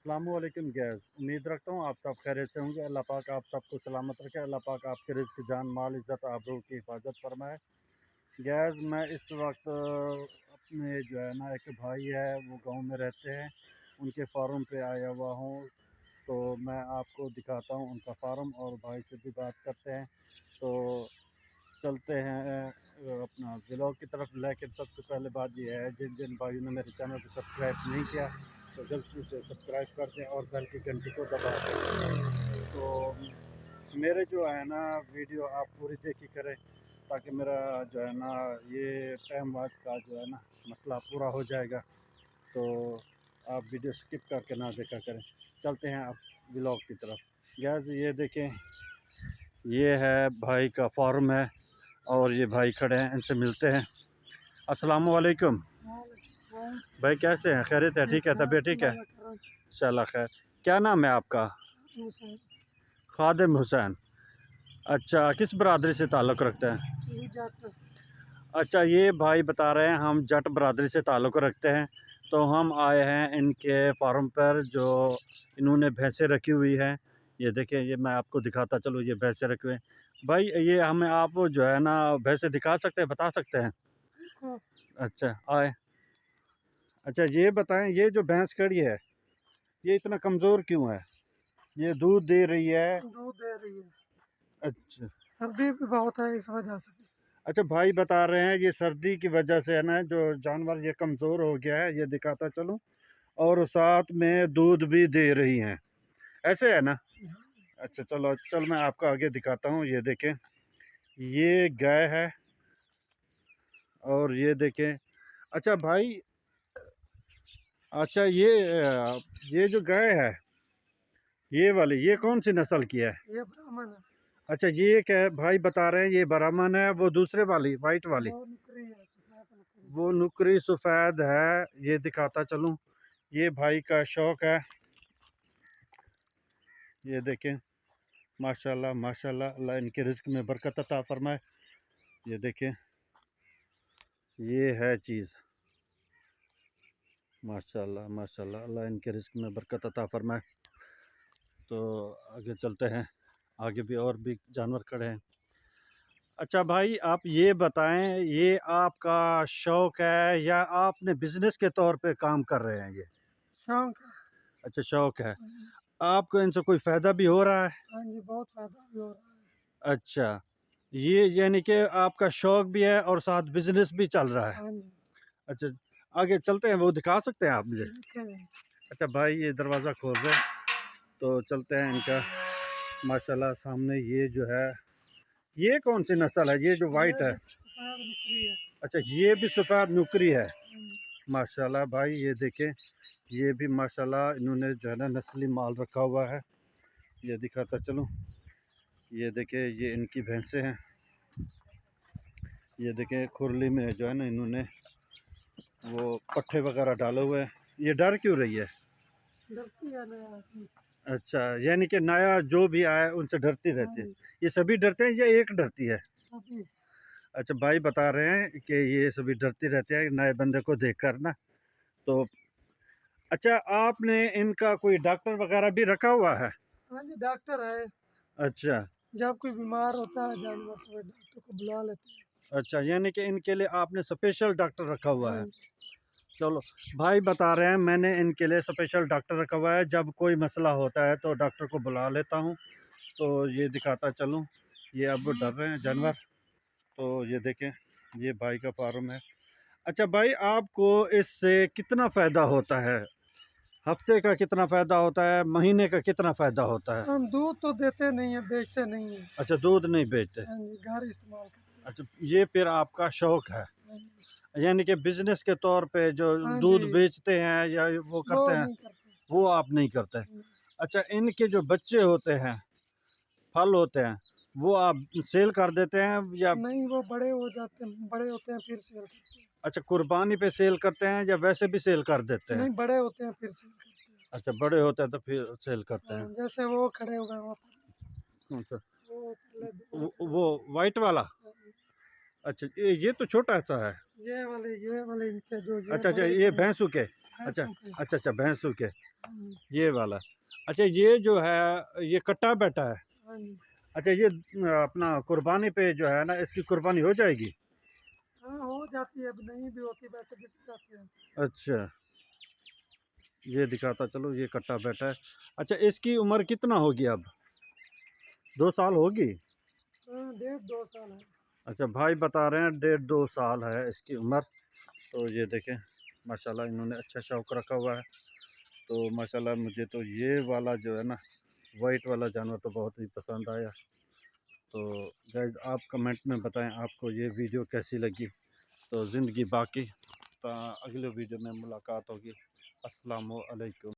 अस्सलामुअलैकुम गैस। उम्मीद रखता हूँ आप सब खैरियत से होंगे। अल्लाह पाक आप सबको सलामत रखे। अल्लाह पाक आपके रिज़्क़, जान, माल, इज़्ज़त, आबरू की हिफाजत फरमाए। गैस मैं इस वक्त अपने जो है ना एक भाई है वो गांव में रहते हैं, उनके फार्म पे आया हुआ हूँ। तो मैं आपको दिखाता हूँ उनका फार्म और भाई से भी बात करते हैं। तो चलते हैं अपना व्लॉग की तरफ। लेकिन सबसे पहले बात यह है, जिन जिन भाइयों ने मेरे चैनल को सब्सक्राइब नहीं किया तो जल्दी से सब्सक्राइब कर दें और बेल की घंटी को दबा दें। तो मेरे जो है ना वीडियो आप पूरी देखी करें, ताकि मेरा जो है ना ये टाइम वाच का जो है ना मसला पूरा हो जाएगा। तो आप वीडियो स्किप करके ना देखा करें। चलते हैं आप व्लॉग की तरफ। गैस ये देखें, ये है भाई का फार्म है और ये भाई खड़े हैं, इनसे मिलते हैं। अस्सलामु अलैकुम भाई, कैसे हैं? खैरियत है? ठीक है, तबीयत ठीक है? इंशाल्लाह खैर। क्या नाम है आपका? खादिम हुसैन। अच्छा, किस बरादरी से ताल्लुक़ रखते हैं? अच्छा, ये भाई बता रहे हैं हम जट बरादरी से ताल्लुक़ रखते हैं। तो हम आए हैं इनके फार्म पर, जो इन्होंने भैंसें रखी हुई हैं। ये देखिए, ये मैं आपको दिखाता चलो, ये भैंसें रखे हुए हैं। भाई ये हमें आप जो है ना भैंसें दिखा सकते हैं, बता सकते हैं? अच्छा आए। अच्छा ये बताएं, ये जो भैंस खड़ी है ये इतना कमज़ोर क्यों है? ये दूध दे रही है? दूध दे रही है। अच्छा। सर्दी भी बहुत है इस वजह से। अच्छा, भाई बता रहे हैं ये सर्दी की वजह से है ना, जो जानवर ये कमज़ोर हो गया है। ये दिखाता चलूँ, और साथ में दूध भी दे रही हैं, ऐसे है ना? अच्छा चलो, चल मैं आपको आगे दिखाता हूँ। ये देखें, ये गाय है और ये देखें। अच्छा भाई, अच्छा ये जो गाय है ये वाली, ये कौन सी नस्ल की है? ये ब्राह्मण है। अच्छा, ये क्या है? भाई बता रहे हैं ये ब्राह्मण है। वो दूसरे वाली वाइट वाली, वो नुकरी है, सफेद नुकरी। वो नुकरी सफ़ेद है। ये दिखाता चलूँ, ये भाई का शौक है। ये देखें, माशाल्लाह माशाल्लाह, अल्लाह इनके रिज़्क़ में बरकत अता फरमाए। ये देखें, ये है चीज़, माशाल्लाह माशाल्लाह, अल्लाह इनके रिज़्क़ में बरकत अता फरमाए। तो आगे चलते हैं, आगे भी और भी जानवर खड़े हैं। अच्छा भाई, आप ये बताएं, ये आपका शौक है या आपने बिजनेस के तौर पे काम कर रहे हैं ये? शौक है। अच्छा, शौक है। हाँ जी। आपको इनसे कोई फ़ायदा भी हो रहा है? हाँ जी, बहुत फायदा भी हो रहा है। अच्छा, ये यानी कि आपका शौक भी है और साथ बिजनेस भी चल रहा है। हाँ जी। अच्छा, आगे चलते हैं, वो दिखा सकते हैं आप मुझे? देखें। अच्छा भाई, ये दरवाज़ा खोल रहे हैं, तो चलते हैं इनका। माशाल्लाह, सामने ये जो है, ये कौन सी नस्ल है? ये जो वाइट है? सफेद नुकरी है। अच्छा, ये भी सफ़ेद नुकरी है। हाँ जी। माशाल्लाह भाई, ये देखें, ये भी माशाल्लाह इन्होंने जो है ना नस्ली माल रखा हुआ है। ये दिखाता चलूँ, ये देखें, ये इनकी भैंसें हैं। ये देखें, खुरली में जो है ना इन्होंने वो पट्ठे वगैरह डाले हुए हैं। ये डर क्यों रही है? डरती है नया आदमी से। अच्छा, यानी कि नया जो भी आए उनसे डरती हाँ रहती है। जी। ये सभी डरते हैं या एक डरती है? सभी। अच्छा, भाई बता रहे हैं कि ये सभी डरती रहती है नए बंदे को देखकर ना। तो अच्छा, आपने इनका कोई डॉक्टर वगैरह भी रखा हुआ है? हाँ जी, डॉक्टर है। अच्छा। जब कोई बीमार होता है जानवर तो वे डॉक्टर को बुला लेते हैं। अच्छा, यानी कि इनके लिए आपने स्पेशल डॉक्टर रखा हुआ हाँ है। जी। चलो, भाई बता रहे हैं मैंने इनके लिए स्पेशल डॉक्टर रखा हुआ है। जब कोई मसला होता है तो डॉक्टर को बुला लेता हूँ। तो ये दिखाता चलूँ, ये अब डर रहे हैं जानवर। तो ये देखें, ये भाई का फार्म है। अच्छा भाई, आपको इससे कितना फ़ायदा होता है? हफ्ते का कितना फ़ायदा होता है? महीने का कितना फ़ायदा होता है? हम दूध तो देते नहीं है, बेचते नहीं है। अच्छा, दूध नहीं बेचते। हाँ जी, घर इस्तेमाल करते हैं। अच्छा, ये फिर आपका शौक है, हाँ जी। यानी कि बिजनेस के तौर पे जो हाँ दूध जी, बेचते हैं या वो वो करते हैं, नहीं करते। वो आप नहीं करते। नहीं। अच्छा, इनके जो बच्चे होते हैं, फल होते हैं, वो आप सेल कर देते हैं या? नहीं, वो बड़े हो जाते हैं, बड़े होते हैं फिर सेल करते हैं। अच्छा, कुर्बानी पे सेल करते हैं या वैसे भी सेल कर देते हैं? नहीं, बड़े होते हैं फिर सेल करते हैं। अच्छा, बड़े होते हैं तो फिर सेल करते हैं। हाँ, जैसे वो खड़े हो गए वहाँ पर, अच्छा, वो पहले वो वो वाइट वाला? खड़े। अच्छा, ये तो छोटा सा है। ये वाले इनके जो ये अच्छा अच्छा, बड़े ये थे। भैंसू के? अच्छा भैंसों के। अच्छा अच्छा, भैंसों के, हम्म, ये वाला। अच्छा, ये जो है ये कट्टा बैठा है। हाँ जी। अच्छा, ये अपना कुर्बानी पे जो है ना, इसकी कुर्बानी हो जाएगी? हाँ हो जाती है, अब नहीं भी होती वैसे बिक जाती है। अच्छा, ये दिखाता चलो, ये कट्टा बैठा है। अच्छा, इसकी उम्र कितना होगी अब? 2 साल होगी? हाँ 1.5 2 साल है। अच्छा, भाई बता रहे हैं 1.5 2 साल है इसकी उम्र। तो ये देखें, माशाल्लाह इन्होंने अच्छा शौक रखा हुआ है। तो माशाल्लाह मुझे तो ये वाला जो है ना, वाइट वाला जानवर तो बहुत ही पसंद आया। तो गाइज़, आप कमेंट में बताएं आपको ये वीडियो कैसी लगी। तो ज़िंदगी बाकी, तो अगले वीडियो में मुलाकात होगी। अस्सलामु अलैकुम।